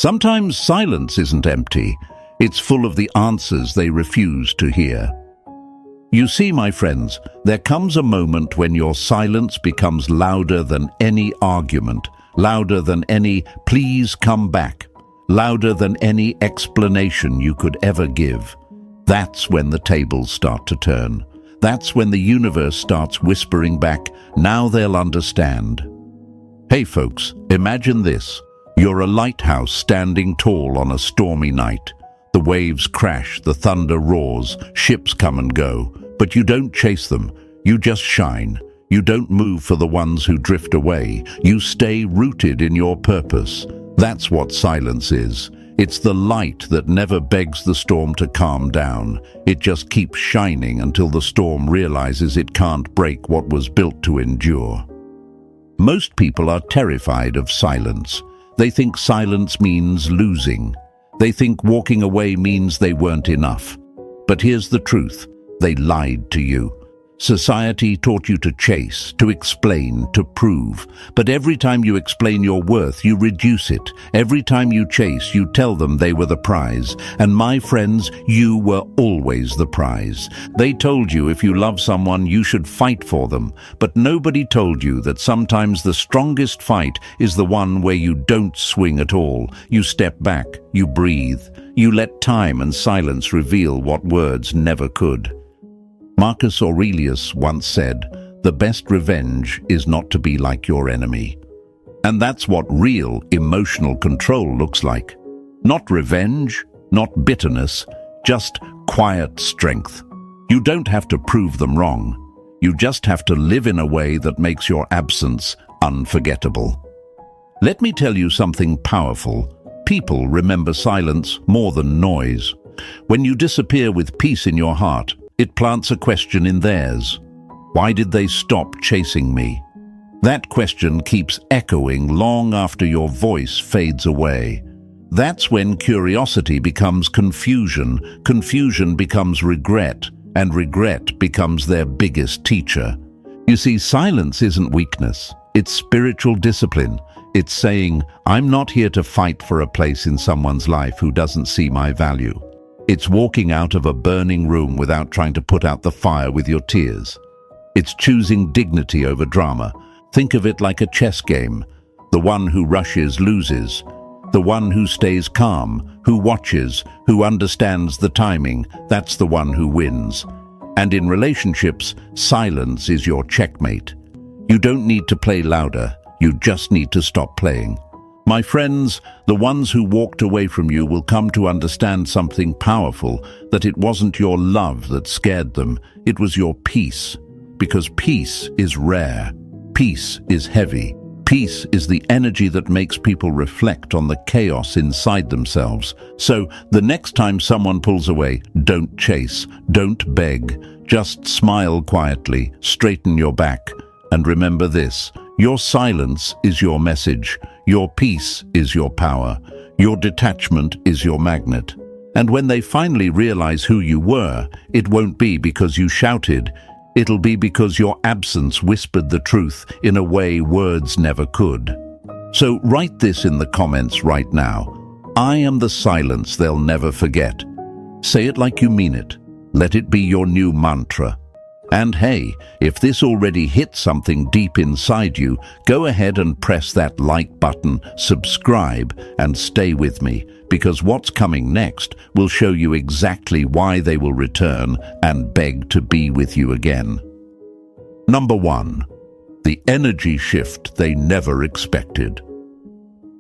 Sometimes silence isn't empty. It's full of the answers they refuse to hear. You see, my friends, there comes a moment when your silence becomes louder than any argument, louder than any "please come back," louder than any explanation you could ever give. That's when the tables start to turn. That's when the universe starts whispering back, "Now they'll understand." Hey folks, imagine this. You're a lighthouse standing tall on a stormy night. The waves crash, the thunder roars, ships come and go. But you don't chase them, you just shine. You don't move for the ones who drift away. You stay rooted in your purpose. That's what silence is. It's the light that never begs the storm to calm down. It just keeps shining until the storm realizes it can't break what was built to endure. Most people are terrified of silence. They think silence means losing. They think walking away means they weren't enough. But here's the truth. They lied to you. Society taught you to chase, to explain, to prove. But every time you explain your worth, you reduce it. Every time you chase, you tell them they were the prize. And my friends, you were always the prize. They told you if you love someone, you should fight for them. But nobody told you that sometimes the strongest fight is the one where you don't swing at all. You step back, you breathe. You let time and silence reveal what words never could. Marcus Aurelius once said, "The best revenge is not to be like your enemy." And that's what real emotional control looks like. Not revenge, not bitterness, just quiet strength. You don't have to prove them wrong. You just have to live in a way that makes your absence unforgettable. Let me tell you something powerful. People remember silence more than noise. When you disappear with peace in your heart, it plants a question in theirs. Why did they stop chasing me? That question keeps echoing long after your voice fades away. That's when curiosity becomes confusion, confusion becomes regret, and regret becomes their biggest teacher. You see, silence isn't weakness, it's spiritual discipline. It's saying, I'm not here to fight for a place in someone's life who doesn't see my value. It's walking out of a burning room without trying to put out the fire with your tears. It's choosing dignity over drama. Think of it like a chess game. The one who rushes loses. The one who stays calm, who watches, who understands the timing, that's the one who wins. And in relationships, silence is your checkmate. You don't need to play louder. You just need to stop playing. My friends, the ones who walked away from you will come to understand something powerful, that it wasn't your love that scared them, it was your peace. Because peace is rare, peace is heavy, peace is the energy that makes people reflect on the chaos inside themselves. So, the next time someone pulls away, don't chase, don't beg, just smile quietly, straighten your back, and remember this. Your silence is your message, your peace is your power, your detachment is your magnet. And when they finally realize who you were, it won't be because you shouted, it'll be because your absence whispered the truth in a way words never could. So write this in the comments right now. I am the silence they'll never forget. Say it like you mean it. Let it be your new mantra. And hey, if this already hit something deep inside you, go ahead and press that like button, subscribe, and stay with me, because what's coming next will show you exactly why they will return and beg to be with you again. Number 1. The energy shift they never expected.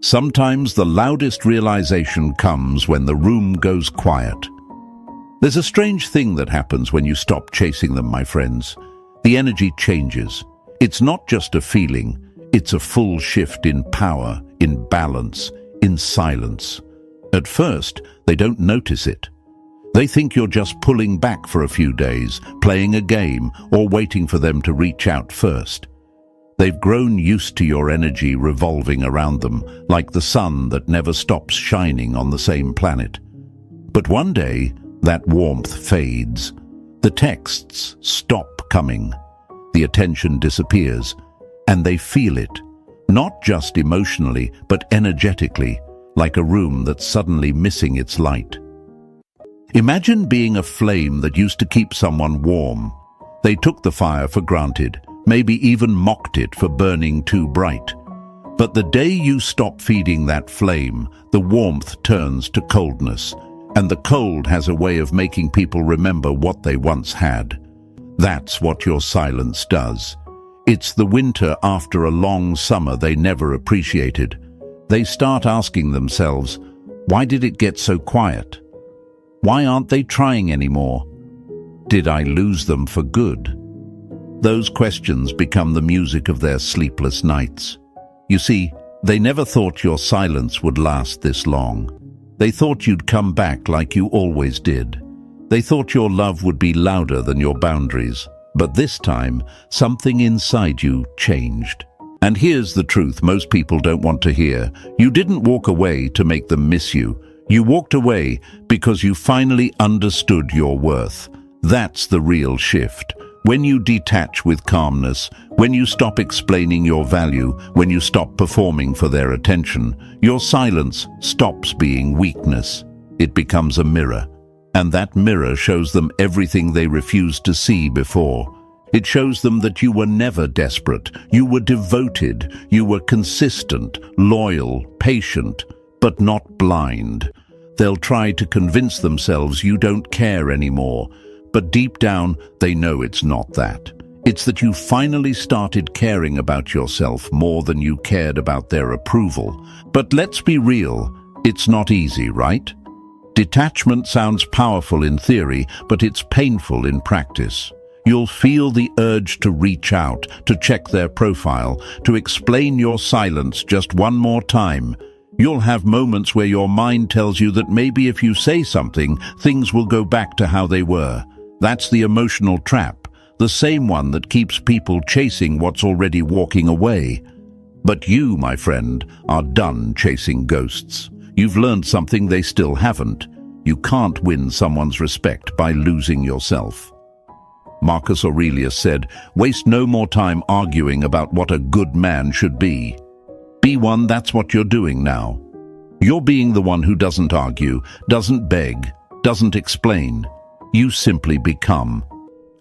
Sometimes the loudest realization comes when the room goes quiet. There's a strange thing that happens when you stop chasing them, my friends. The energy changes. It's not just a feeling, it's a full shift in power, in balance, in silence. At first, they don't notice it. They think you're just pulling back for a few days, playing a game, or waiting for them to reach out first. They've grown used to your energy revolving around them, like the sun that never stops shining on the same planet. But one day, that warmth fades. The texts stop coming. The attention disappears, and they feel it. Not just emotionally, but energetically. like a room that's suddenly missing its light. Imagine being a flame that used to keep someone warm. They took the fire for granted, maybe even mocked it for burning too bright. But the day you stop feeding that flame, the warmth turns to coldness, and the cold has a way of making people remember what they once had. That's what your silence does. It's the winter after a long summer they never appreciated. They start asking themselves, why did it get so quiet? Why aren't they trying anymore? Did I lose them for good? Those questions become the music of their sleepless nights. You see, they never thought your silence would last this long. They thought you'd come back like you always did. They thought your love would be louder than your boundaries. But this time, something inside you changed. And here's the truth most people don't want to hear. You didn't walk away to make them miss you. You walked away because you finally understood your worth. That's the real shift. When you detach with calmness, when you stop explaining your value, when you stop performing for their attention, your silence stops being weakness. It becomes a mirror. And that mirror shows them everything they refused to see before. It shows them that you were never desperate. You were devoted. You were consistent, loyal, patient, but not blind. They'll try to convince themselves you don't care anymore, but deep down they know it's not that. It's that you finally started caring about yourself more than you cared about their approval. But let's be real, it's not easy, right? Detachment sounds powerful in theory, but it's painful in practice. You'll feel the urge to reach out, to check their profile, to explain your silence just one more time. You'll have moments where your mind tells you that maybe if you say something, things will go back to how they were. That's the emotional trap, the same one that keeps people chasing what's already walking away. But you, my friend, are done chasing ghosts. You've learned something they still haven't. You can't win someone's respect by losing yourself. Marcus Aurelius said, "Waste no more time arguing about what a good man should be. Be one, that's what you're doing now. You're being the one who doesn't argue, doesn't beg, doesn't explain. You simply become.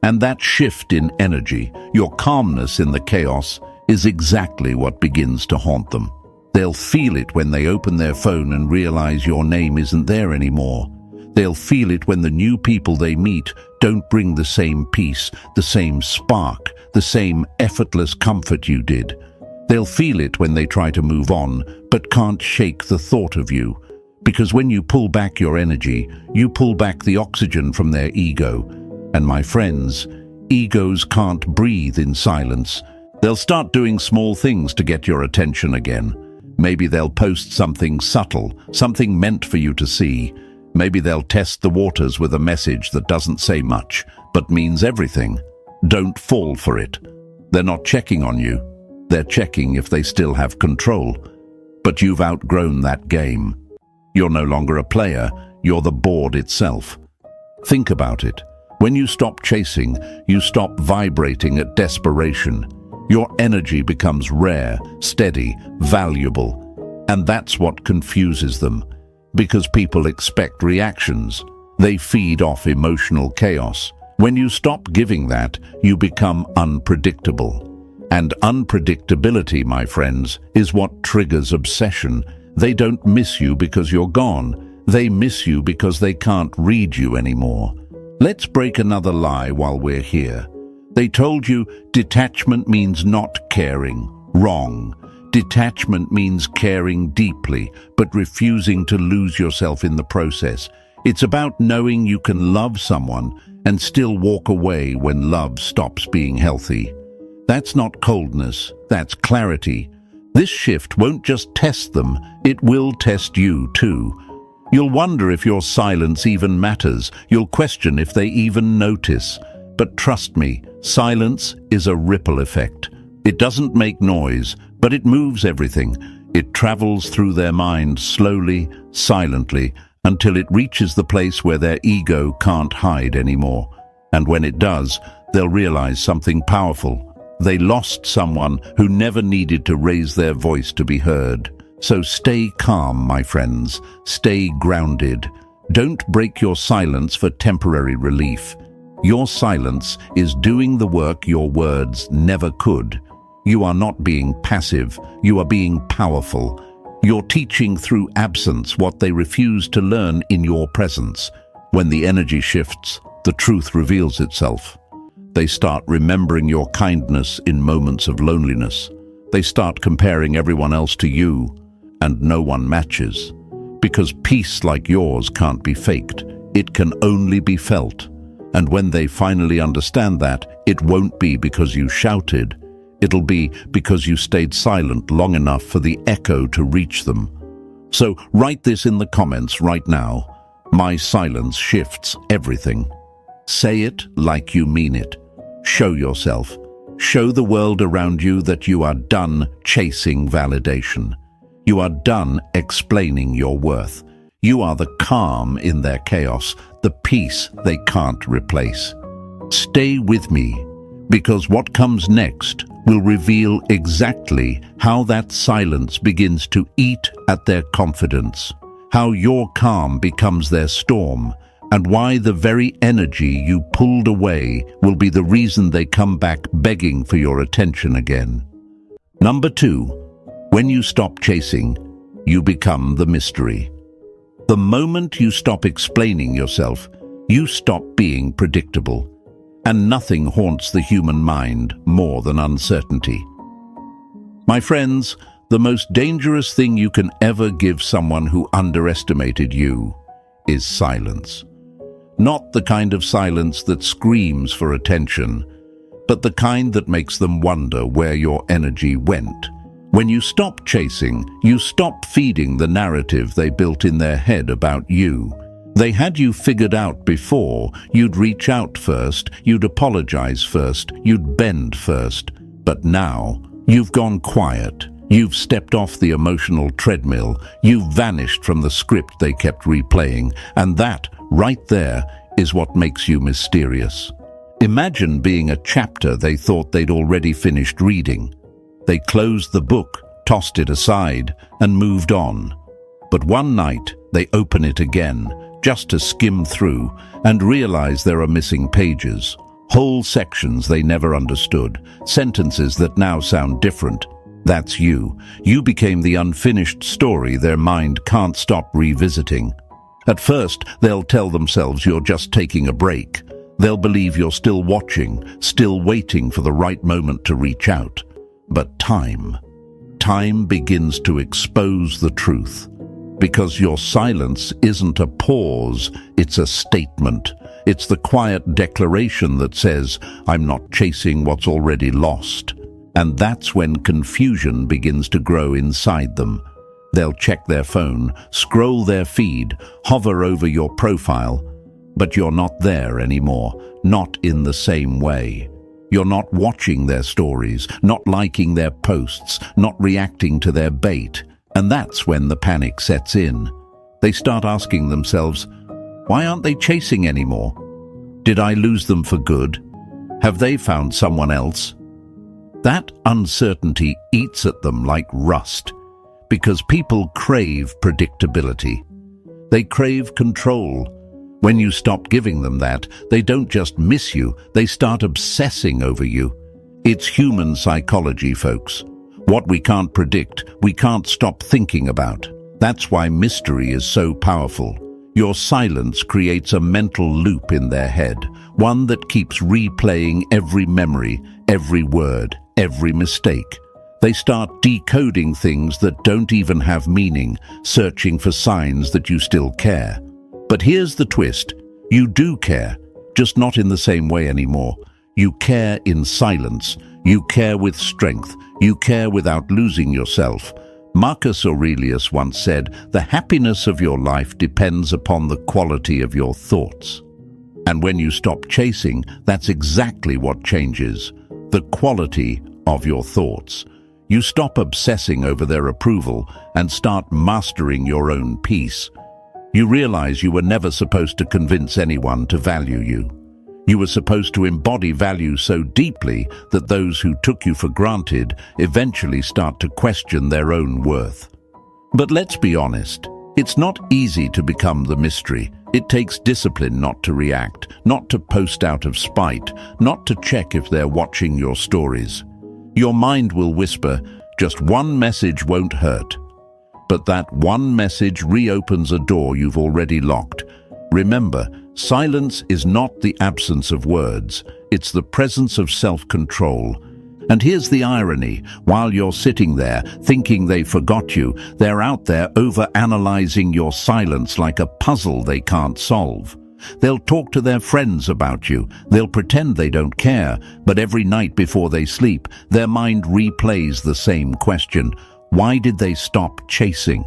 And that shift in energy, your calmness in the chaos, is exactly what begins to haunt them. They'll feel it when they open their phone and realize your name isn't there anymore. They'll feel it when the new people they meet don't bring the same peace, the same spark, the same effortless comfort you did. They'll feel it when they try to move on, but can't shake the thought of you. Because when you pull back your energy, you pull back the oxygen from their ego. And my friends, egos can't breathe in silence. They'll start doing small things to get your attention again. Maybe they'll post something subtle, something meant for you to see. Maybe they'll test the waters with a message that doesn't say much, but means everything. Don't fall for it. They're not checking on you. They're checking if they still have control. But you've outgrown that game. You're no longer a player, you're the board itself. Think about it. When you stop chasing, you stop vibrating at desperation. Your energy becomes rare, steady, valuable. And that's what confuses them. Because people expect reactions. They feed off emotional chaos. When you stop giving that, you become unpredictable. And unpredictability, my friends, is what triggers obsession. They don't miss you because you're gone. They miss you because they can't read you anymore. Let's break another lie while we're here. They told you detachment means not caring. Wrong. Detachment means caring deeply, but refusing to lose yourself in the process. It's about knowing you can love someone and still walk away when love stops being healthy. That's not coldness, that's clarity. This shift won't just test them, it will test you too. You'll wonder if your silence even matters. You'll question if they even notice. But trust me, silence is a ripple effect. It doesn't make noise, but it moves everything. It travels through their mind slowly, silently, until it reaches the place where their ego can't hide anymore. And when it does, they'll realize something powerful. They lost someone who never needed to raise their voice to be heard. So stay calm, my friends. Stay grounded. Don't break your silence for temporary relief. Your silence is doing the work your words never could. You are not being passive. You are being powerful. You're teaching through absence what they refuse to learn in your presence. When the energy shifts, the truth reveals itself. They start remembering your kindness in moments of loneliness. They start comparing everyone else to you, and no one matches. Because peace like yours can't be faked. It can only be felt. And when they finally understand that, it won't be because you shouted. It'll be because you stayed silent long enough for the echo to reach them. So write this in the comments right now. My silence shifts everything. Say it like you mean it. Show yourself. Show the world around you that you are done chasing validation. You are done explaining your worth. You are the calm in their chaos, the peace they can't replace. Stay with me, because what comes next will reveal exactly how that silence begins to eat at their confidence, how your calm becomes their storm, and why the very energy you pulled away will be the reason they come back begging for your attention again. Number 2, when you stop chasing, you become the mystery. The moment you stop explaining yourself, you stop being predictable. And nothing haunts the human mind more than uncertainty. My friends, the most dangerous thing you can ever give someone who underestimated you is silence. Not the kind of silence that screams for attention, but the kind that makes them wonder where your energy went. When you stop chasing, you stop feeding the narrative they built in their head about you. They had you figured out before. You'd reach out first, you'd apologize first, you'd bend first. But now, you've gone quiet. You've stepped off the emotional treadmill. You've vanished from the script they kept replaying. And that, right there, is what makes you mysterious. Imagine being a chapter they thought they'd already finished reading. They closed the book, tossed it aside, and moved on. But one night, they open it again, just to skim through, and realize there are missing pages, whole sections they never understood, sentences that now sound different. That's you. You became the unfinished story their mind can't stop revisiting. At first, they'll tell themselves you're just taking a break. They'll believe you're still watching, still waiting for the right moment to reach out. But time begins to expose the truth. Because your silence isn't a pause, it's a statement. It's the quiet declaration that says, I'm not chasing what's already lost. And that's when confusion begins to grow inside them. They'll check their phone, scroll their feed, hover over your profile, but you're not there anymore, not in the same way. You're not watching their stories, not liking their posts, not reacting to their bait. And that's when the panic sets in. They start asking themselves, why aren't they chasing anymore? Did I lose them for good? Have they found someone else? That uncertainty eats at them like rust, because people crave predictability. They crave control. When you stop giving them that, they don't just miss you, they start obsessing over you. It's human psychology, folks. What we can't predict, we can't stop thinking about. That's why mystery is so powerful. Your silence creates a mental loop in their head, one that keeps replaying every memory, every word, every mistake. They start decoding things that don't even have meaning, searching for signs that you still care. But here's the twist. You do care, just not in the same way anymore. You care in silence. You care with strength. You care without losing yourself. Marcus Aurelius once said, the happiness of your life depends upon the quality of your thoughts. And when you stop chasing, that's exactly what changes. The quality of your thoughts. You stop obsessing over their approval and start mastering your own peace. You realize you were never supposed to convince anyone to value you. You were supposed to embody value so deeply that those who took you for granted eventually start to question their own worth. But let's be honest, it's not easy to become the mystery. It takes discipline not to react, not to post out of spite, not to check if they're watching your stories. Your mind will whisper, just one message won't hurt. But that one message reopens a door you've already locked. Remember, silence is not the absence of words, it's the presence of self-control. And here's the irony, while you're sitting there thinking they forgot you, they're out there over-analyzing your silence like a puzzle they can't solve. They'll talk to their friends about you, they'll pretend they don't care, but every night before they sleep, their mind replays the same question. Why did they stop chasing?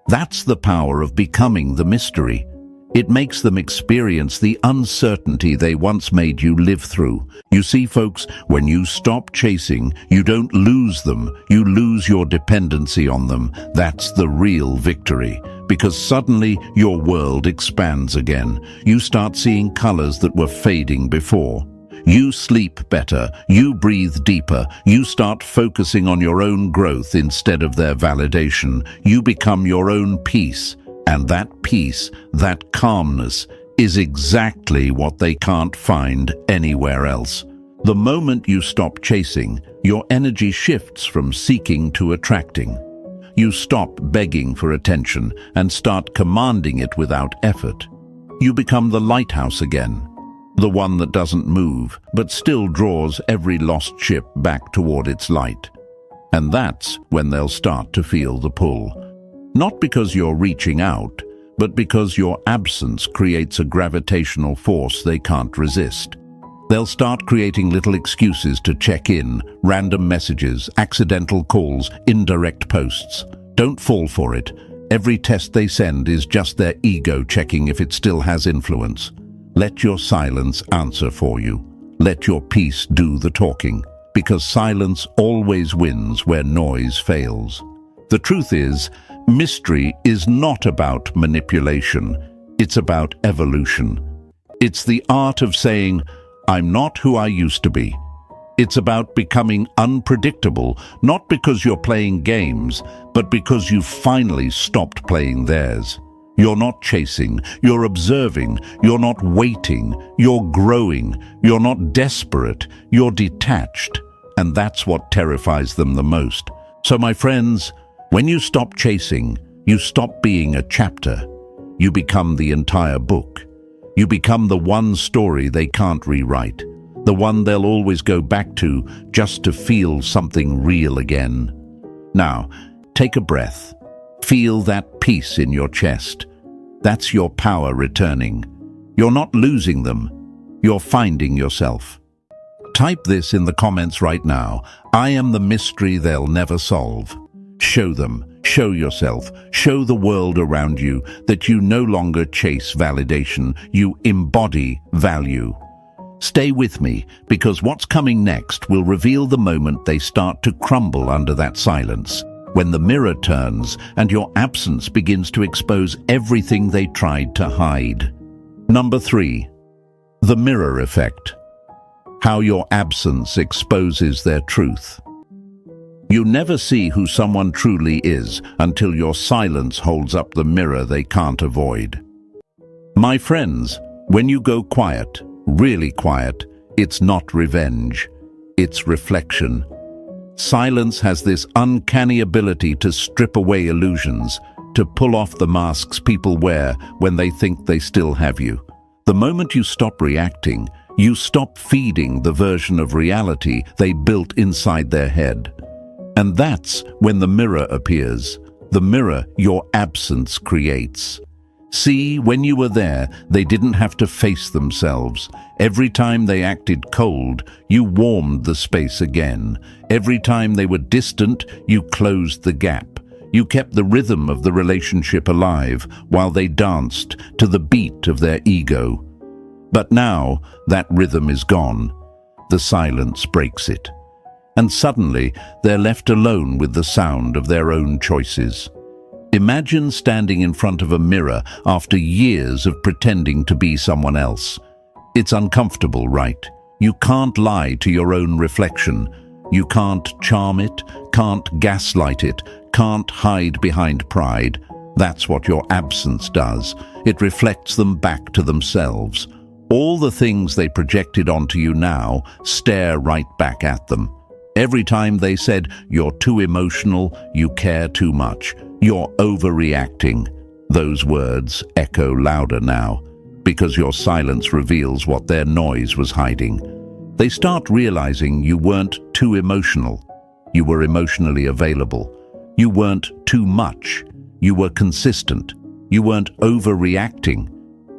That's the power of becoming the mystery. It makes them experience the uncertainty they once made you live through. You see, folks, when you stop chasing, you don't lose them, you lose your dependency on them. That's the real victory. Because suddenly your world expands again. You start seeing colors that were fading before. You sleep better, you breathe deeper, you start focusing on your own growth instead of their validation. You become your own peace. And that peace, that calmness, is exactly what they can't find anywhere else. The moment you stop chasing, your energy shifts from seeking to attracting. You stop begging for attention and start commanding it without effort. You become the lighthouse again, the one that doesn't move, but still draws every lost ship back toward its light. And that's when they'll start to feel the pull. Not because you're reaching out, but because your absence creates a gravitational force they can't resist. They'll start creating little excuses to check in, random messages, accidental calls, indirect posts. Don't fall for it. Every test they send is just their ego checking if it still has influence. Let your silence answer for you. Let your peace do the talking, because silence always wins where noise fails. The truth is, mystery is not about manipulation, it's about evolution. It's the art of saying, I'm not who I used to be. It's about becoming unpredictable, not because you're playing games, but because you've finally stopped playing theirs. You're not chasing, you're observing, you're not waiting, you're growing, you're not desperate, you're detached. And that's what terrifies them the most. So my friends, when you stop chasing, you stop being a chapter. You become the entire book. You become the one story they can't rewrite, the one they'll always go back to just to feel something real again. Now, take a breath. Feel that peace in your chest. That's your power returning. You're not losing them. You're finding yourself. Type this in the comments right now. I am the mystery they'll never solve. Show them, show yourself, show the world around you that you no longer chase validation, you embody value. Stay with me, because what's coming next will reveal the moment they start to crumble under that silence, when the mirror turns and your absence begins to expose everything they tried to hide. Number 3, the mirror effect. How your absence exposes their truth. You never see who someone truly is until your silence holds up the mirror they can't avoid. My friends, when you go quiet, really quiet, it's not revenge, it's reflection. Silence has this uncanny ability to strip away illusions, to pull off the masks people wear when they think they still have you. The moment you stop reacting, you stop feeding the version of reality they built inside their head. And that's when the mirror appears, the mirror your absence creates. See, when you were there, they didn't have to face themselves. Every time they acted cold, you warmed the space again. Every time they were distant, you closed the gap. You kept the rhythm of the relationship alive while they danced to the beat of their ego. But now, that rhythm is gone. The silence breaks it. And suddenly, they're left alone with the sound of their own choices. Imagine standing in front of a mirror after years of pretending to be someone else. It's uncomfortable, right? You can't lie to your own reflection. You can't charm it, can't gaslight it, can't hide behind pride. That's what your absence does. It reflects them back to themselves. All the things they projected onto you now stare right back at them. Every time they said, "You're too emotional, you care too much, you're overreacting," those words echo louder now, because your silence reveals what their noise was hiding. They start realizing you weren't too emotional. You were emotionally available. You weren't too much. You were consistent. You weren't overreacting.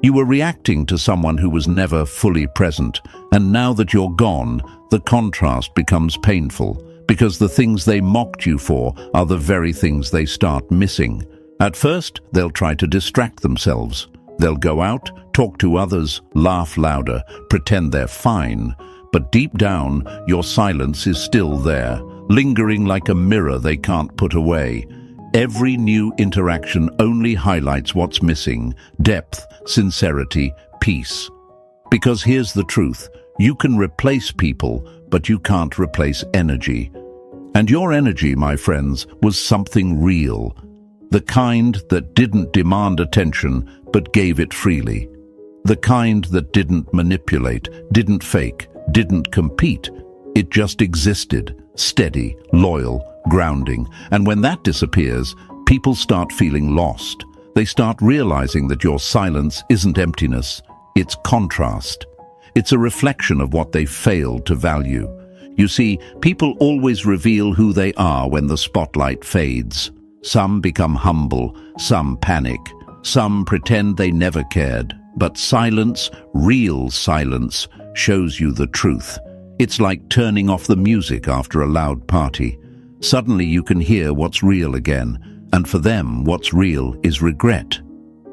You were reacting to someone who was never fully present, and now that you're gone, the contrast becomes painful, because the things they mocked you for are the very things they start missing. At first, they'll try to distract themselves. They'll go out, talk to others, laugh louder, pretend they're fine. But deep down, your silence is still there, lingering like a mirror they can't put away. Every new interaction only highlights what's missing: depth, sincerity, peace. Because here's the truth: you can replace people, but you can't replace energy. And your energy, my friends, was something real. The kind that didn't demand attention, but gave it freely. The kind that didn't manipulate, didn't fake, didn't compete. It just existed, steady, loyal, grounding. And when that disappears, people start feeling lost. They start realizing that your silence isn't emptiness, it's contrast. It's a reflection of what they failed to value. You see, people always reveal who they are when the spotlight fades. Some become humble, some panic, some pretend they never cared. But silence, real silence, shows you the truth. It's like turning off the music after a loud party. Suddenly you can hear what's real again, and for them what's real is regret.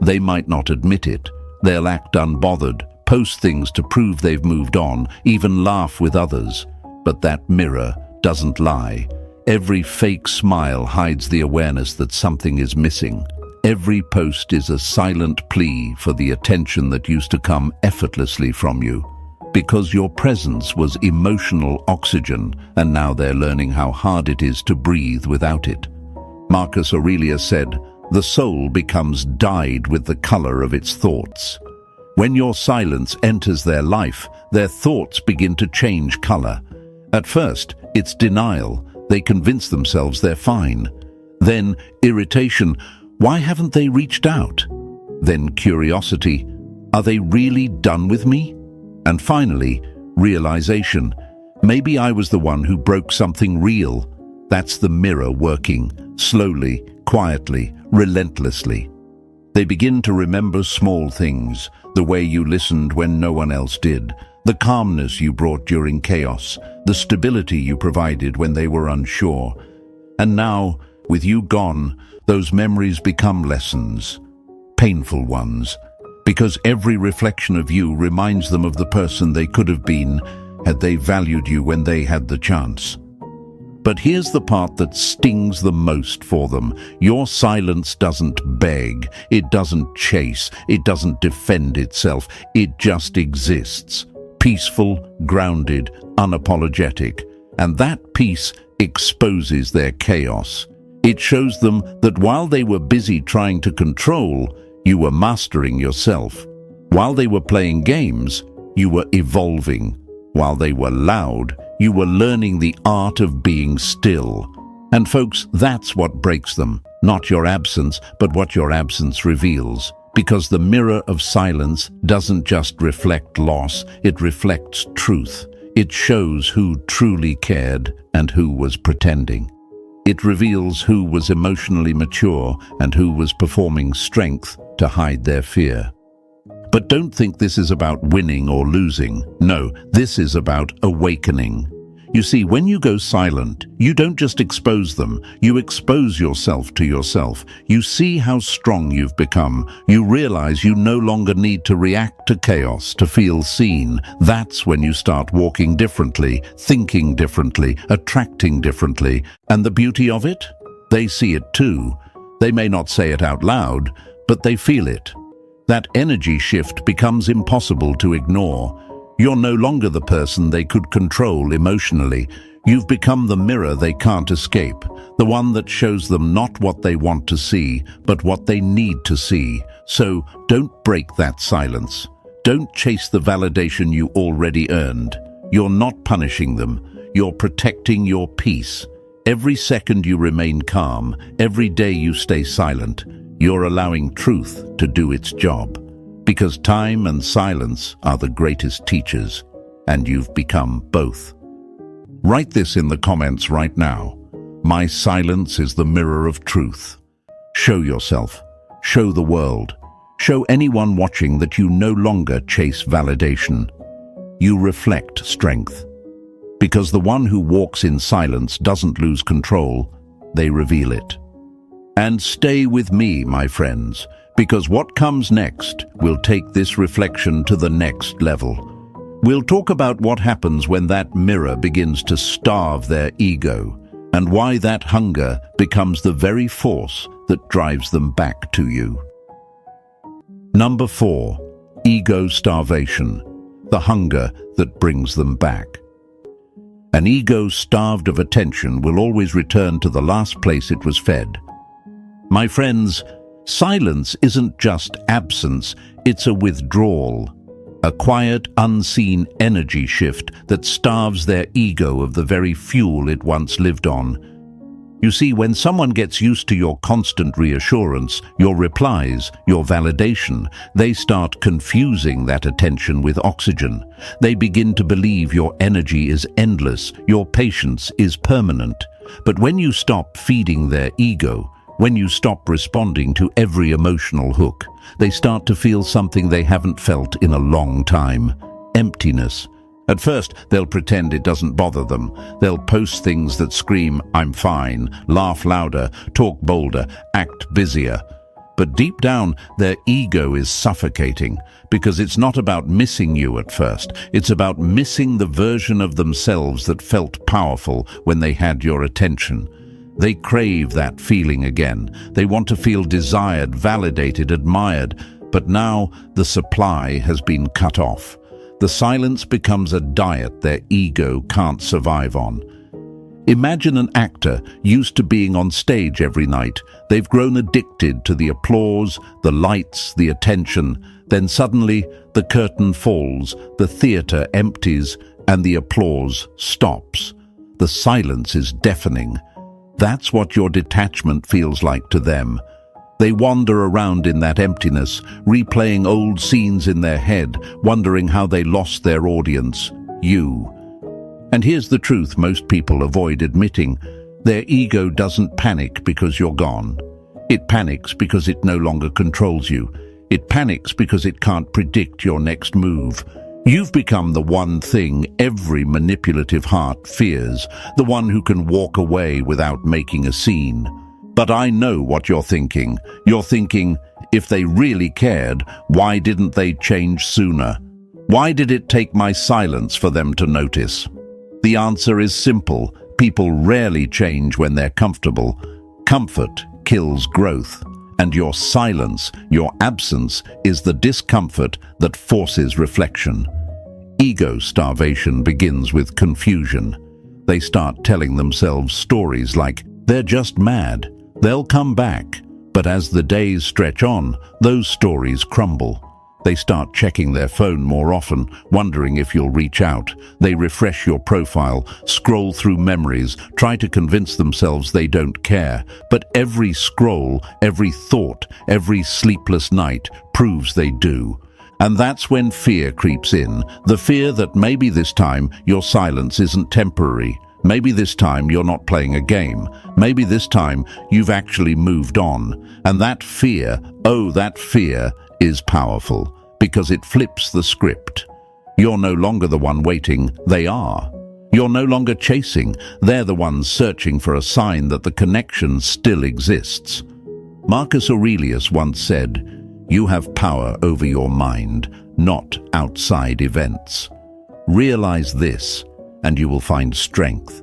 They might not admit it. They'll act unbothered, post things to prove they've moved on, even laugh with others. But that mirror doesn't lie. Every fake smile hides the awareness that something is missing. Every post is a silent plea for the attention that used to come effortlessly from you. Because your presence was emotional oxygen, and now they're learning how hard it is to breathe without it. Marcus Aurelius said, "The soul becomes dyed with the color of its thoughts." When your silence enters their life, their thoughts begin to change color. At first, it's denial. They convince themselves they're fine. Then irritation. Why haven't they reached out? Then curiosity. Are they really done with me? And finally, realization. Maybe I was the one who broke something real. That's the mirror working, slowly, quietly, relentlessly. They begin to remember small things, the way you listened when no one else did, the calmness you brought during chaos, the stability you provided when they were unsure. And now, with you gone, those memories become lessons, painful ones, because every reflection of you reminds them of the person they could have been had they valued you when they had the chance. But here's the part that stings the most for them. Your silence doesn't beg, it doesn't chase, it doesn't defend itself, it just exists. Peaceful, grounded, unapologetic. And that peace exposes their chaos. It shows them that while they were busy trying to control, you were mastering yourself. While they were playing games, you were evolving. While they were loud, you were learning the art of being still. And folks, that's what breaks them. Not your absence, but what your absence reveals. Because the mirror of silence doesn't just reflect loss, it reflects truth. It shows who truly cared and who was pretending. It reveals who was emotionally mature and who was performing strength to hide their fear. But don't think this is about winning or losing. No, this is about awakening. You see, when you go silent, you don't just expose them, you expose yourself to yourself. You see how strong you've become. You realize you no longer need to react to chaos to feel seen. That's when you start walking differently, thinking differently, attracting differently. And the beauty of it? They see it too. They may not say it out loud, but they feel it. That energy shift becomes impossible to ignore. You're no longer the person they could control emotionally. You've become the mirror they can't escape, the one that shows them not what they want to see, but what they need to see. So don't break that silence. Don't chase the validation you already earned. You're not punishing them. You're protecting your peace. Every second you remain calm, every day you stay silent, you're allowing truth to do its job. Because time and silence are the greatest teachers, and you've become both. Write this in the comments right now. My silence is the mirror of truth. Show yourself. Show the world. Show anyone watching that you no longer chase validation. You reflect strength. Because the one who walks in silence doesn't lose control, they reveal it. And stay with me, my friends, because what comes next will take this reflection to the next level. We'll talk about what happens when that mirror begins to starve their ego, and why that hunger becomes the very force that drives them back to you. Number 4, ego starvation, the hunger that brings them back. An ego starved of attention will always return to the last place it was fed. My friends, silence isn't just absence, it's a withdrawal. A quiet, unseen energy shift that starves their ego of the very fuel it once lived on. You see, when someone gets used to your constant reassurance, your replies, your validation, they start confusing that attention with oxygen. They begin to believe your energy is endless, your patience is permanent. But when you stop feeding their ego, when you stop responding to every emotional hook, they start to feel something they haven't felt in a long time: emptiness. At first, they'll pretend it doesn't bother them. They'll post things that scream, "I'm fine," laugh louder, talk bolder, act busier. But deep down, their ego is suffocating, because it's not about missing you at first. It's about missing the version of themselves that felt powerful when they had your attention. They crave that feeling again. They want to feel desired, validated, admired. But now the supply has been cut off. The silence becomes a diet their ego can't survive on. Imagine an actor used to being on stage every night. They've grown addicted to the applause, the lights, the attention. Then suddenly the curtain falls, the theater empties, and the applause stops. The silence is deafening. That's what your detachment feels like to them. They wander around in that emptiness, replaying old scenes in their head, wondering how they lost their audience, you. And here's the truth most people avoid admitting. Their ego doesn't panic because you're gone. It panics because it no longer controls you. It panics because it can't predict your next move. You've become the one thing every manipulative heart fears, the one who can walk away without making a scene. But I know what you're thinking. You're thinking, if they really cared, why didn't they change sooner? Why did it take my silence for them to notice? The answer is simple. People rarely change when they're comfortable. Comfort kills growth. And your silence, your absence, is the discomfort that forces reflection. Ego starvation begins with confusion. They start telling themselves stories like, they're just mad, they'll come back. But as the days stretch on, those stories crumble. They start checking their phone more often, wondering if you'll reach out. They refresh your profile, scroll through memories, try to convince themselves they don't care. But every scroll, every thought, every sleepless night proves they do. And that's when fear creeps in. The fear that maybe this time your silence isn't temporary. Maybe this time you're not playing a game. Maybe this time you've actually moved on. And that fear, oh, that fear, is powerful because it flips the script. You're no longer the one waiting, they are. You're no longer chasing, they're the ones searching for a sign that the connection still exists. Marcus Aurelius once said, "You have power over your mind, not outside events." Realize this, and you will find strength.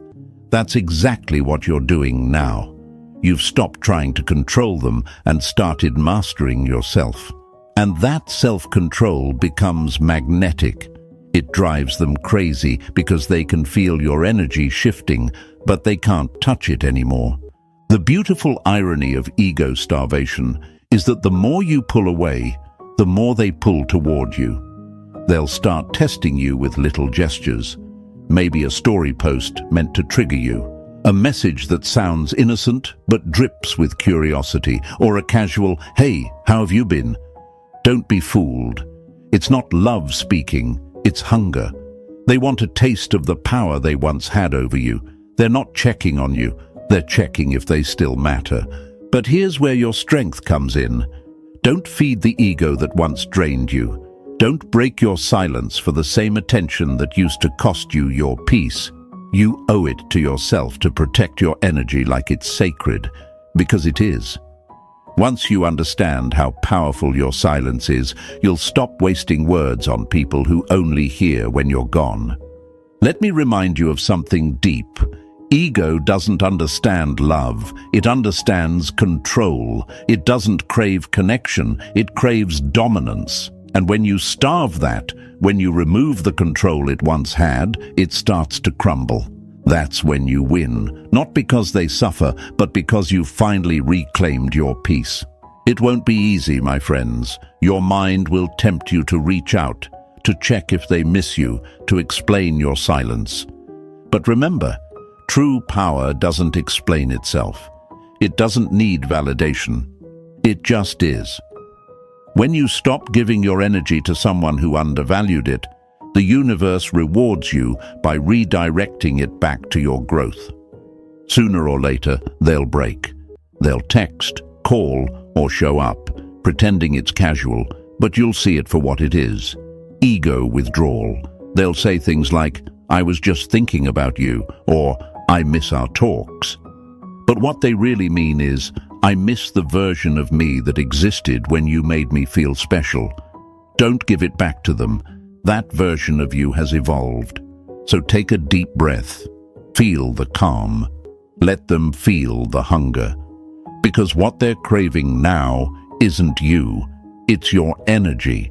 That's exactly what you're doing now. You've stopped trying to control them and started mastering yourself. And that self-control becomes magnetic. It drives them crazy because they can feel your energy shifting, but they can't touch it anymore. The beautiful irony of ego starvation is that the more you pull away, the more they pull toward you. They'll start testing you with little gestures. Maybe a story post meant to trigger you, a message that sounds innocent but drips with curiosity, or a casual, "Hey, how have you been?" Don't be fooled. It's not love speaking, it's hunger. They want a taste of the power they once had over you. They're not checking on you, they're checking if they still matter. But here's where your strength comes in. Don't feed the ego that once drained you. Don't break your silence for the same attention that used to cost you your peace. You owe it to yourself to protect your energy like it's sacred, because it is. Once you understand how powerful your silence is, you'll stop wasting words on people who only hear when you're gone. Let me remind you of something deep. Ego doesn't understand love. It understands control. It doesn't crave connection. It craves dominance. And when you starve that, when you remove the control it once had, it starts to crumble. That's when you win, not because they suffer, but because you've finally reclaimed your peace. It won't be easy, my friends. Your mind will tempt you to reach out, to check if they miss you, to explain your silence. But remember, true power doesn't explain itself. It doesn't need validation. It just is. When you stop giving your energy to someone who undervalued it, the universe rewards you by redirecting it back to your growth. Sooner or later, they'll break. They'll text, call, or show up, pretending it's casual, but you'll see it for what it is. Ego withdrawal. They'll say things like, "I was just thinking about you," or "I miss our talks." But what they really mean is, "I miss the version of me that existed when you made me feel special." Don't give it back to them. That version of you has evolved. So take a deep breath. Feel the calm. Let them feel the hunger. Because what they're craving now isn't you, it's your energy.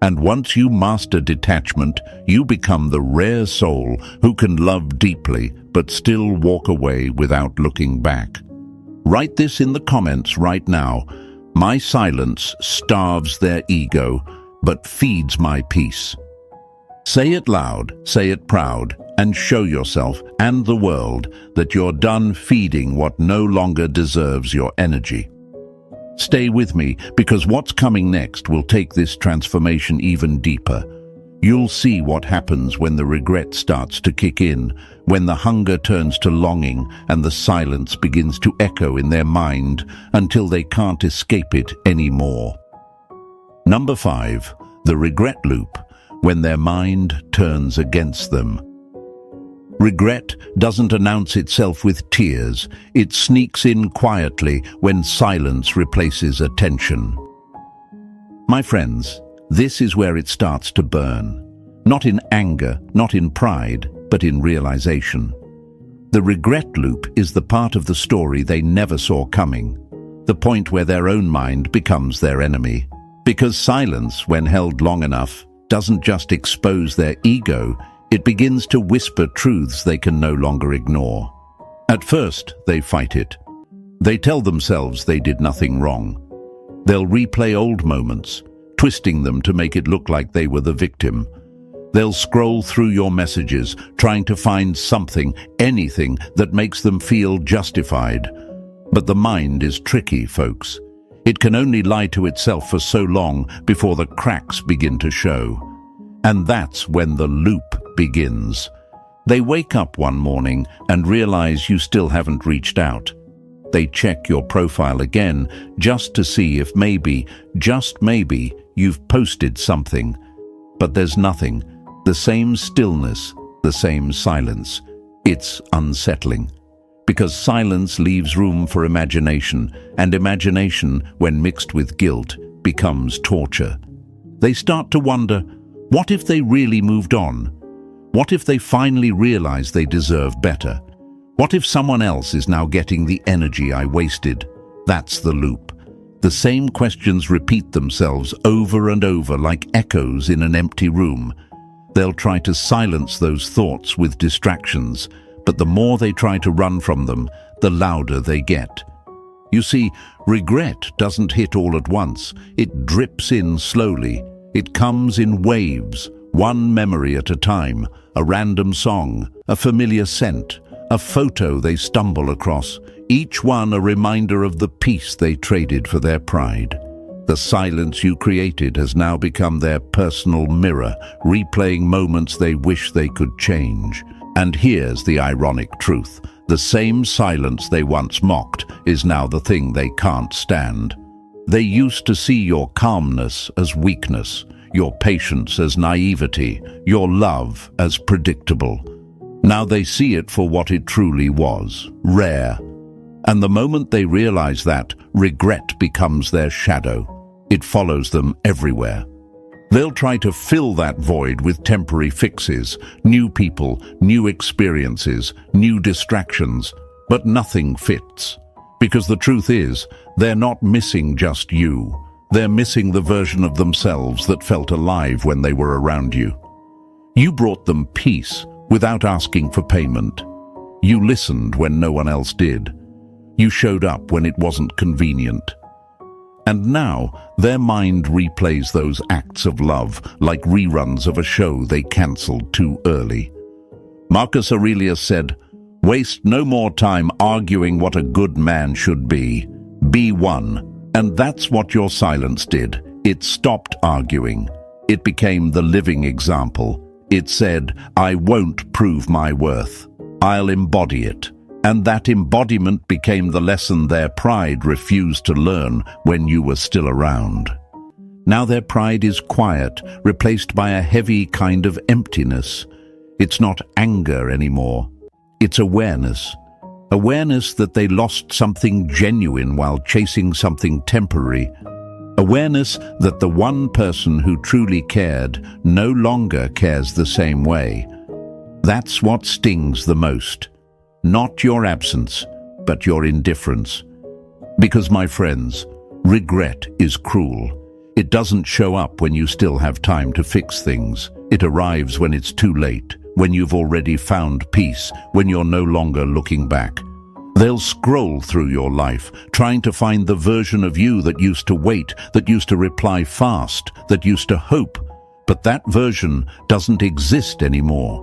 And once you master detachment, you become the rare soul who can love deeply but still walk away without looking back. Write this in the comments right now. My silence starves their ego, but feeds my peace. Say it loud, say it proud, and show yourself and the world that you're done feeding what no longer deserves your energy. Stay with me, because what's coming next will take this transformation even deeper. You'll see what happens when the regret starts to kick in, when the hunger turns to longing and the silence begins to echo in their mind until they can't escape it anymore. Number 5, the regret loop, when their mind turns against them. Regret doesn't announce itself with tears. It sneaks in quietly when silence replaces attention. My friends, this is where it starts to burn. Not in anger, not in pride, but in realization. The regret loop is the part of the story they never saw coming, the point where their own mind becomes their enemy. Because silence, when held long enough, doesn't just expose their ego, it begins to whisper truths they can no longer ignore. At first, they fight it. They tell themselves they did nothing wrong. They'll replay old moments, twisting them to make it look like they were the victim. They'll scroll through your messages, trying to find something, anything, that makes them feel justified. But the mind is tricky, folks. It can only lie to itself for so long before the cracks begin to show. And that's when the loop begins. They wake up one morning and realize you still haven't reached out. They check your profile again just to see if maybe, just maybe, you've posted something. But there's nothing. The same stillness, the same silence. It's unsettling. Because silence leaves room for imagination, and imagination, when mixed with guilt, becomes torture. They start to wonder, what if they really moved on? What if they finally realize they deserve better? What if someone else is now getting the energy I wasted? That's the loop. The same questions repeat themselves over and over like echoes in an empty room. They'll try to silence those thoughts with distractions, but the more they try to run from them, the louder they get. You see, regret doesn't hit all at once. It drips in slowly. It comes in waves, one memory at a time, a random song, a familiar scent, a photo they stumble across, each one a reminder of the peace they traded for their pride. The silence you created has now become their personal mirror, replaying moments they wish they could change. And here's the ironic truth. The same silence they once mocked is now the thing they can't stand. They used to see your calmness as weakness, your patience as naivety, your love as predictable. Now they see it for what it truly was, rare. And the moment they realize that, regret becomes their shadow. It follows them everywhere. They'll try to fill that void with temporary fixes, new people, new experiences, new distractions, but nothing fits. Because the truth is, they're not missing just you. They're missing the version of themselves that felt alive when they were around you. You brought them peace without asking for payment. You listened when no one else did. You showed up when it wasn't convenient. And now, their mind replays those acts of love like reruns of a show they cancelled too early. Marcus Aurelius said, "Waste no more time arguing what a good man should be. Be one." And that's what your silence did. It stopped arguing. It became the living example. It said, "I won't prove my worth. I'll embody it." And that embodiment became the lesson their pride refused to learn when you were still around. Now their pride is quiet, replaced by a heavy kind of emptiness. It's not anger anymore. It's awareness. Awareness that they lost something genuine while chasing something temporary. Awareness that the one person who truly cared no longer cares the same way. That's what stings the most. Not your absence, but your indifference. Because, my friends, regret is cruel. It doesn't show up when you still have time to fix things. It arrives when it's too late, when you've already found peace, when you're no longer looking back. They'll scroll through your life, trying to find the version of you that used to wait, that used to reply fast, that used to hope. But that version doesn't exist anymore.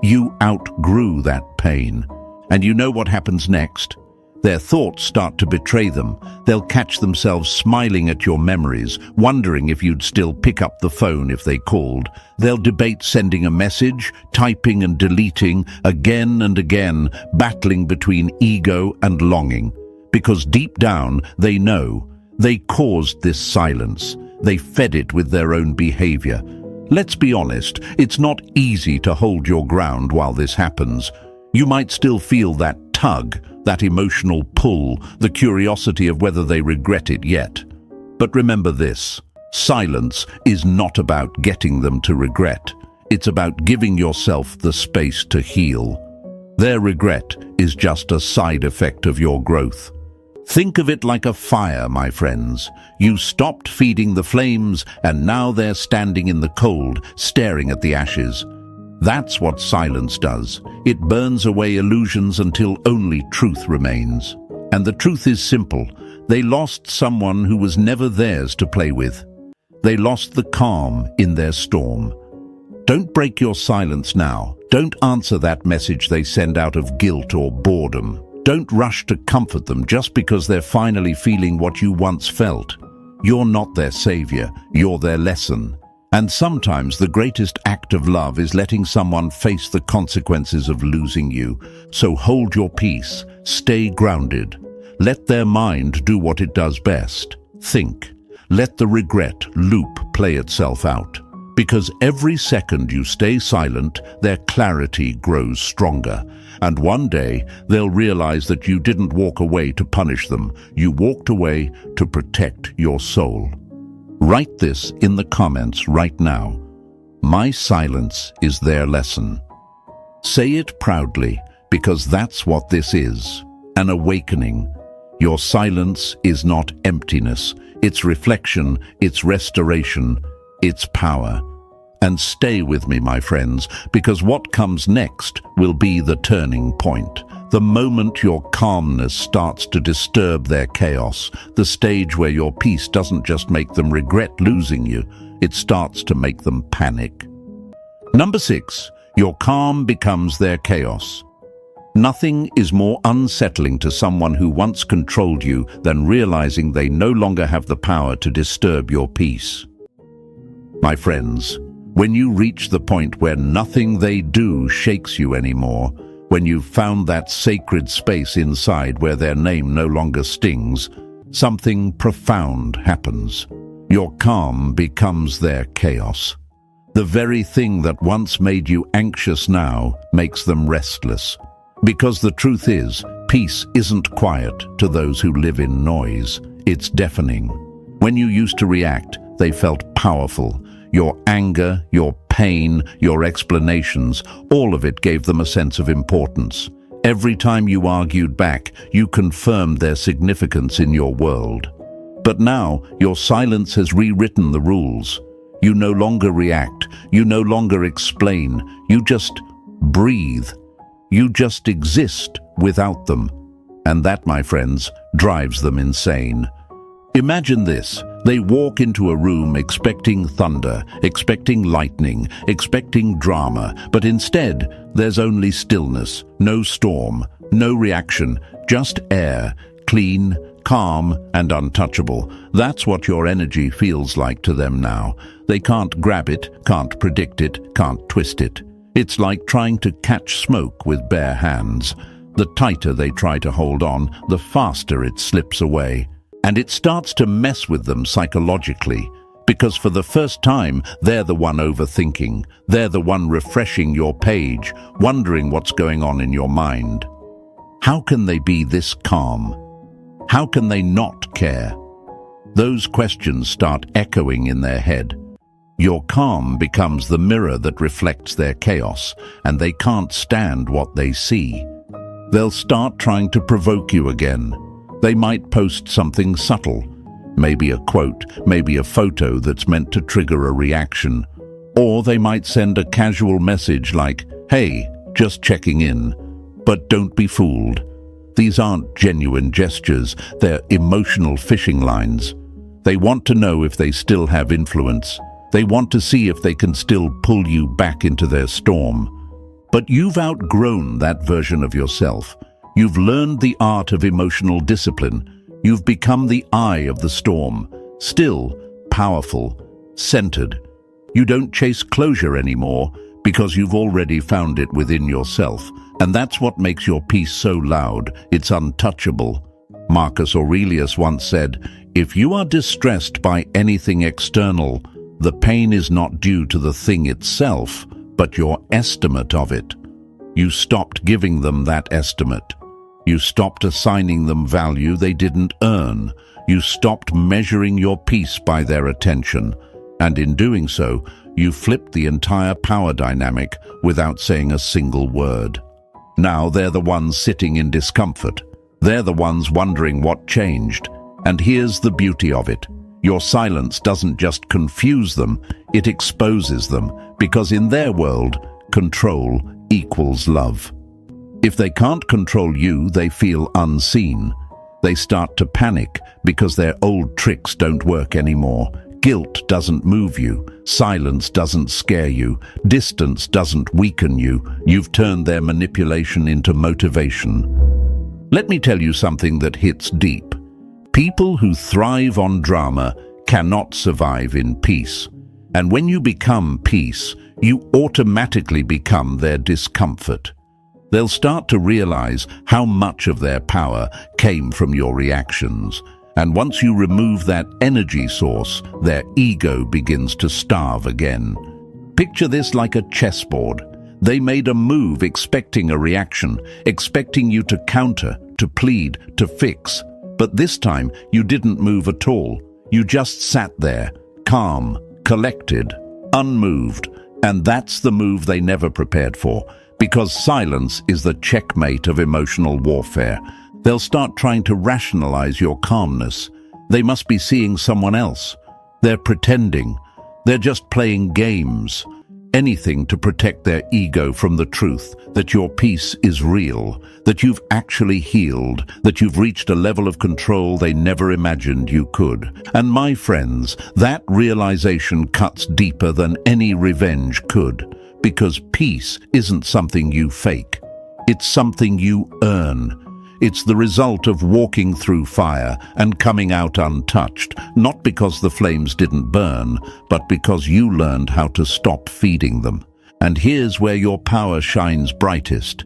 You outgrew that pain. And you know what happens next? Their thoughts start to betray them. They'll catch themselves smiling at your memories, wondering if you'd still pick up the phone if they called. They'll debate sending a message, typing and deleting, again and again, battling between ego and longing. Because deep down, they know. They caused this silence. They fed it with their own behavior. Let's be honest, it's not easy to hold your ground while this happens. You might still feel that tug, that emotional pull, the curiosity of whether they regret it yet. But remember this, silence is not about getting them to regret. It's about giving yourself the space to heal. Their regret is just a side effect of your growth. Think of it like a fire, my friends. You stopped feeding the flames, and now they're standing in the cold, staring at the ashes. That's what silence does. It burns away illusions until only truth remains. And the truth is simple. They lost someone who was never theirs to play with. They lost the calm in their storm. Don't break your silence now. Don't answer that message they send out of guilt or boredom. Don't rush to comfort them just because they're finally feeling what you once felt. You're not their savior. You're their lesson. And sometimes the greatest act of love is letting someone face the consequences of losing you. So hold your peace, stay grounded. Let their mind do what it does best. Think. Let the regret loop play itself out. Because every second you stay silent, their clarity grows stronger. And one day, they'll realize that you didn't walk away to punish them. You walked away to protect your soul. Write this in the comments right now. My silence is their lesson. Say it proudly, because that's what this is, an awakening. Your silence is not emptiness. It's reflection, it's restoration, it's power. And stay with me, my friends, because what comes next will be the turning point. The moment your calmness starts to disturb their chaos, the stage where your peace doesn't just make them regret losing you, it starts to make them panic. Number 6, your calm becomes their chaos. Nothing is more unsettling to someone who once controlled you than realizing they no longer have the power to disturb your peace. My friends, when you reach the point where nothing they do shakes you anymore, when you've found that sacred space inside where their name no longer stings, something profound happens. Your calm becomes their chaos. The very thing that once made you anxious now makes them restless. Because the truth is, peace isn't quiet to those who live in noise. It's deafening. When you used to react, they felt powerful. Your anger, your pain, your explanations, all of it gave them a sense of importance. Every time you argued back, you confirmed their significance in your world. But now, your silence has rewritten the rules. You no longer react, you no longer explain, you just breathe. You just exist without them. And that, my friends, drives them insane. Imagine this. They walk into a room expecting thunder, expecting lightning, expecting drama, but instead, there's only stillness, no storm, no reaction, just air, clean, calm, and untouchable. That's what your energy feels like to them now. They can't grab it, can't predict it, can't twist it. It's like trying to catch smoke with bare hands. The tighter they try to hold on, the faster it slips away. And it starts to mess with them psychologically, because for the first time, they're the one overthinking. They're the one refreshing your page, wondering what's going on in your mind. How can they be this calm? How can they not care? Those questions start echoing in their head. Your calm becomes the mirror that reflects their chaos, and they can't stand what they see. They'll start trying to provoke you again. They might post something subtle, maybe a quote, maybe a photo that's meant to trigger a reaction. Or they might send a casual message like, "Hey, just checking in." But don't be fooled. These aren't genuine gestures, they're emotional fishing lines. They want to know if they still have influence. They want to see if they can still pull you back into their storm. But you've outgrown that version of yourself. You've learned the art of emotional discipline. You've become the eye of the storm, still, powerful, centered. You don't chase closure anymore because you've already found it within yourself. And that's what makes your peace so loud, it's untouchable. Marcus Aurelius once said, "If you are distressed by anything external, the pain is not due to the thing itself, but your estimate of it." You stopped giving them that estimate. You stopped assigning them value they didn't earn. You stopped measuring your peace by their attention. And in doing so, you flipped the entire power dynamic without saying a single word. Now they're the ones sitting in discomfort. They're the ones wondering what changed. And here's the beauty of it. Your silence doesn't just confuse them, it exposes them, because in their world, control equals love. If they can't control you, they feel unseen. They start to panic because their old tricks don't work anymore. Guilt doesn't move you. Silence doesn't scare you. Distance doesn't weaken you. You've turned their manipulation into motivation. Let me tell you something that hits deep. People who thrive on drama cannot survive in peace. And when you become peace, you automatically become their discomfort. They'll start to realize how much of their power came from your reactions. And once you remove that energy source, their ego begins to starve again. Picture this like a chessboard. They made a move expecting a reaction, expecting you to counter, to plead, to fix. But this time, you didn't move at all. You just sat there, calm, collected, unmoved. And that's the move they never prepared for. Because silence is the checkmate of emotional warfare. They'll start trying to rationalize your calmness. They must be seeing someone else. They're pretending. They're just playing games, anything to protect their ego from the truth that your peace is real, that you've actually healed, that you've reached a level of control they never imagined you could. And my friends, that realization cuts deeper than any revenge could, because peace isn't something you fake. It's something you earn. It's the result of walking through fire and coming out untouched, not because the flames didn't burn, but because you learned how to stop feeding them. And here's where your power shines brightest.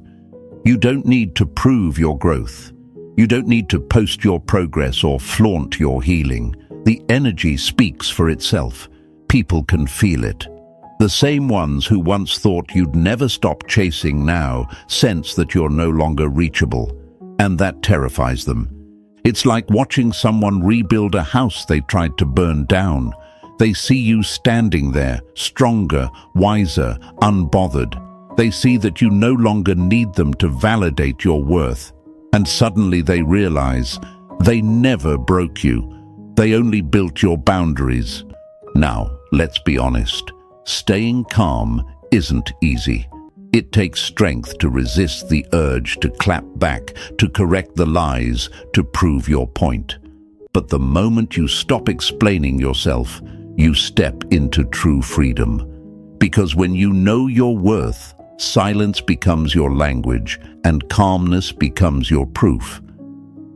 You don't need to prove your growth. You don't need to post your progress or flaunt your healing. The energy speaks for itself. People can feel it. The same ones who once thought you'd never stop chasing now sense that you're no longer reachable. And that terrifies them. It's like watching someone rebuild a house they tried to burn down. They see you standing there, stronger, wiser, unbothered. They see that you no longer need them to validate your worth. And suddenly they realize they never broke you. They only built your boundaries. Now, let's be honest. Staying calm isn't easy. It takes strength to resist the urge to clap back, to correct the lies, to prove your point. But the moment you stop explaining yourself, you step into true freedom. Because when you know your worth, silence becomes your language and calmness becomes your proof.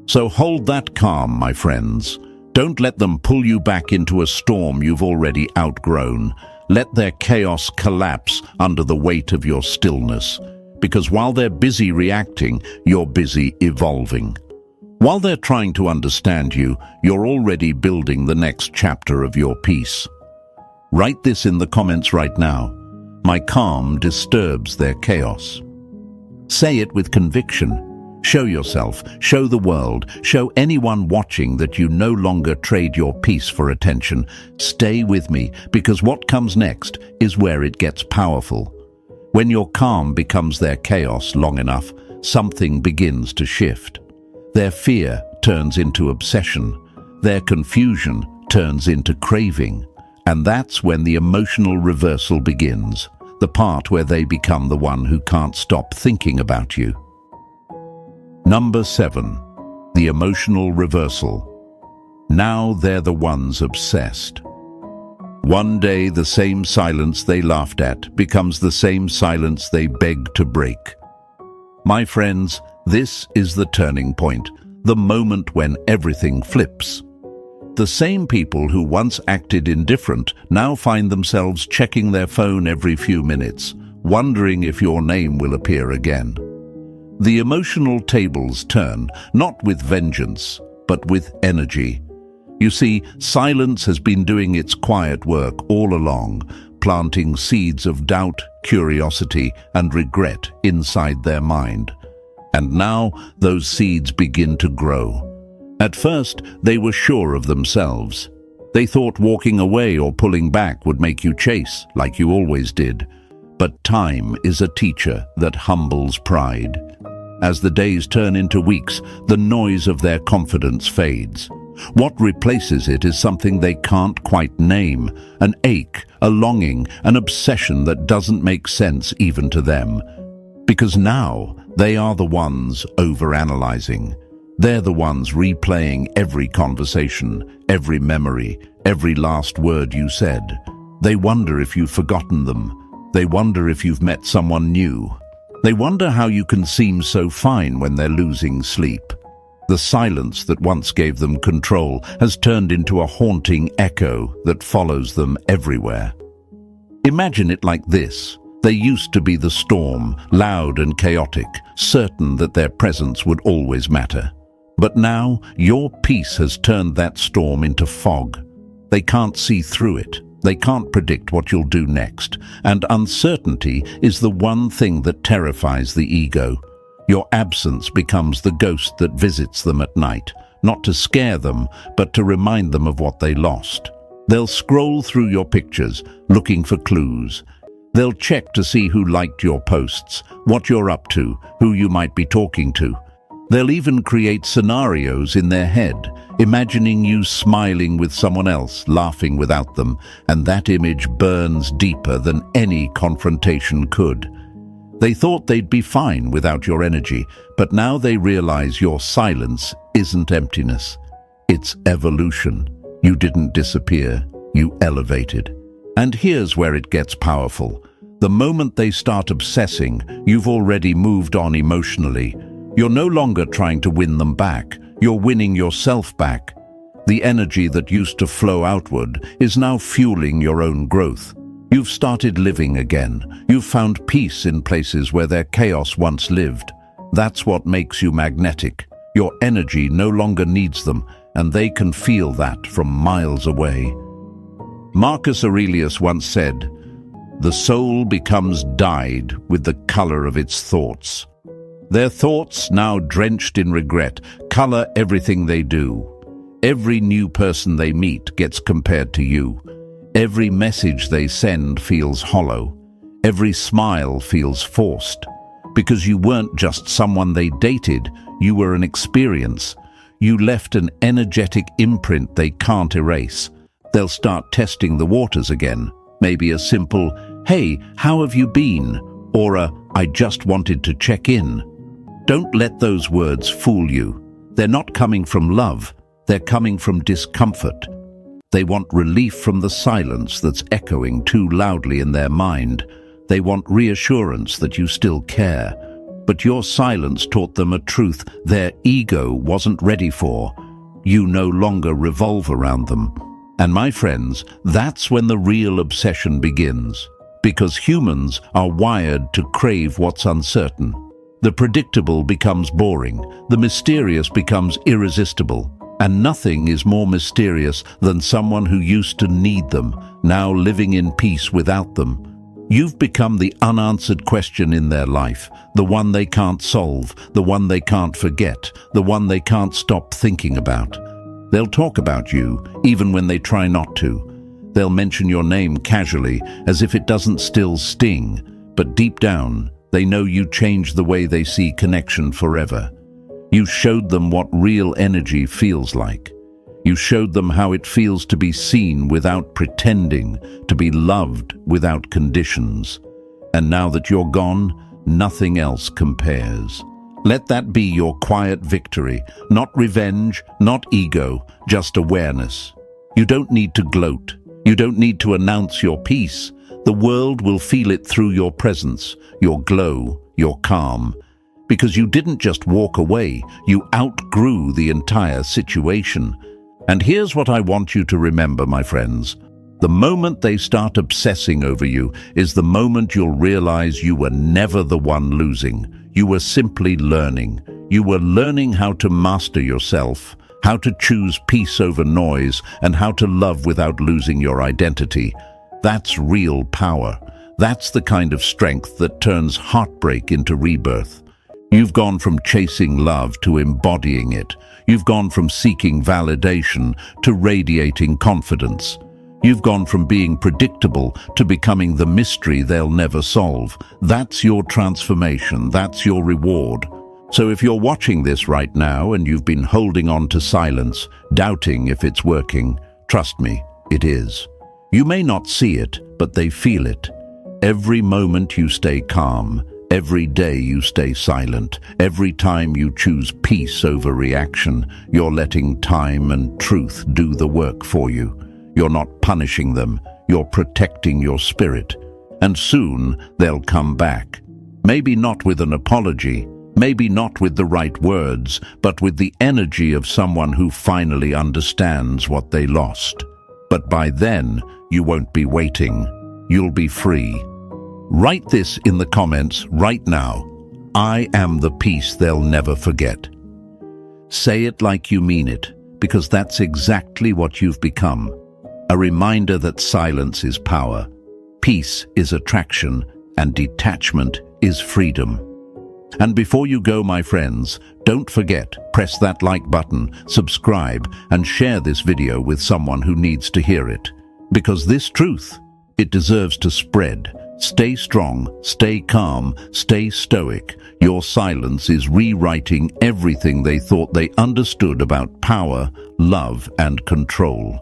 So hold that calm, my friends. Don't let them pull you back into a storm you've already outgrown. Let their chaos collapse under the weight of your stillness, because while they're busy reacting, you're busy evolving. While they're trying to understand you, you're already building the next chapter of your peace. Write this in the comments right now. My calm disturbs their chaos. Say it with conviction. Show yourself, show the world, show anyone watching that you no longer trade your peace for attention. Stay with me, because what comes next is where it gets powerful. When your calm becomes their chaos long enough, something begins to shift. Their fear turns into obsession. Their confusion turns into craving. And that's when the emotional reversal begins, the part where they become the one who can't stop thinking about you. Number 7. The emotional reversal. Now they're the ones obsessed. One day the same silence they laughed at becomes the same silence they beg to break. My friends, this is the turning point, the moment when everything flips. The same people who once acted indifferent now find themselves checking their phone every few minutes, wondering if your name will appear again. The emotional tables turn, not with vengeance, but with energy. You see, silence has been doing its quiet work all along, planting seeds of doubt, curiosity, and regret inside their mind. And now those seeds begin to grow. At first, they were sure of themselves. They thought walking away or pulling back would make you chase, like you always did. But time is a teacher that humbles pride. As the days turn into weeks, the noise of their confidence fades. What replaces it is something they can't quite name, an ache, a longing, an obsession that doesn't make sense even to them. Because now they are the ones overanalyzing. They're the ones replaying every conversation, every memory, every last word you said. They wonder if you've forgotten them. They wonder if you've met someone new. They wonder how you can seem so fine when they're losing sleep. The silence that once gave them control has turned into a haunting echo that follows them everywhere. Imagine it like this. They used to be the storm, loud and chaotic, certain that their presence would always matter. But now, your peace has turned that storm into fog. They can't see through it. They can't predict what you'll do next, and uncertainty is the one thing that terrifies the ego. Your absence becomes the ghost that visits them at night, not to scare them, but to remind them of what they lost. They'll scroll through your pictures, looking for clues. They'll check to see who liked your posts, what you're up to, who you might be talking to. They'll even create scenarios in their head, imagining you smiling with someone else, laughing without them, and that image burns deeper than any confrontation could. They thought they'd be fine without your energy, but now they realize your silence isn't emptiness. It's evolution. You didn't disappear, you elevated. And here's where it gets powerful. The moment they start obsessing, you've already moved on emotionally. You're no longer trying to win them back. You're winning yourself back. The energy that used to flow outward is now fueling your own growth. You've started living again. You've found peace in places where their chaos once lived. That's what makes you magnetic. Your energy no longer needs them, and they can feel that from miles away. Marcus Aurelius once said, "The soul becomes dyed with the color of its thoughts." Their thoughts, now drenched in regret, color everything they do. Every new person they meet gets compared to you. Every message they send feels hollow. Every smile feels forced. Because you weren't just someone they dated, you were an experience. You left an energetic imprint they can't erase. They'll start testing the waters again. Maybe a simple, "Hey, how have you been?" or a, "I just wanted to check in." Don't let those words fool you. They're not coming from love. They're coming from discomfort. They want relief from the silence that's echoing too loudly in their mind. They want reassurance that you still care. But your silence taught them a truth their ego wasn't ready for. You no longer revolve around them. And my friends, that's when the real obsession begins. Because humans are wired to crave what's uncertain. The predictable becomes boring. The mysterious becomes irresistible. And nothing is more mysterious than someone who used to need them, now living in peace without them. You've become the unanswered question in their life, the one they can't solve, the one they can't forget, the one they can't stop thinking about. They'll talk about you, even when they try not to. They'll mention your name casually, as if it doesn't still sting, but deep down, they know you changed the way they see connection forever. You showed them what real energy feels like. You showed them how it feels to be seen without pretending, to be loved without conditions. And now that you're gone, nothing else compares. Let that be your quiet victory, not revenge, not ego, just awareness. You don't need to gloat. You don't need to announce your peace. The world will feel it through your presence, your glow, your calm. Because you didn't just walk away, you outgrew the entire situation. And here's what I want you to remember, my friends. The moment they start obsessing over you is the moment you'll realize you were never the one losing. You were simply learning. You were learning how to master yourself, how to choose peace over noise, and how to love without losing your identity. That's real power. That's the kind of strength that turns heartbreak into rebirth. You've gone from chasing love to embodying it. You've gone from seeking validation to radiating confidence. You've gone from being predictable to becoming the mystery they'll never solve. That's your transformation. That's your reward. So if you're watching this right now and you've been holding on to silence, doubting if it's working, trust me, it is. You may not see it, but they feel it. Every moment you stay calm, every day you stay silent, every time you choose peace over reaction, you're letting time and truth do the work for you. You're not punishing them, you're protecting your spirit. And soon they'll come back. Maybe not with an apology, maybe not with the right words, but with the energy of someone who finally understands what they lost. But by then, you won't be waiting. You'll be free. Write this in the comments right now. I am the peace they'll never forget. Say it like you mean it, because that's exactly what you've become. A reminder that silence is power, peace is attraction, and detachment is freedom. And before you go, my friends, don't forget, press that like button, subscribe, and share this video with someone who needs to hear it. Because this truth, it deserves to spread. Stay strong, stay calm, stay stoic. Your silence is rewriting everything they thought they understood about power, love, and control.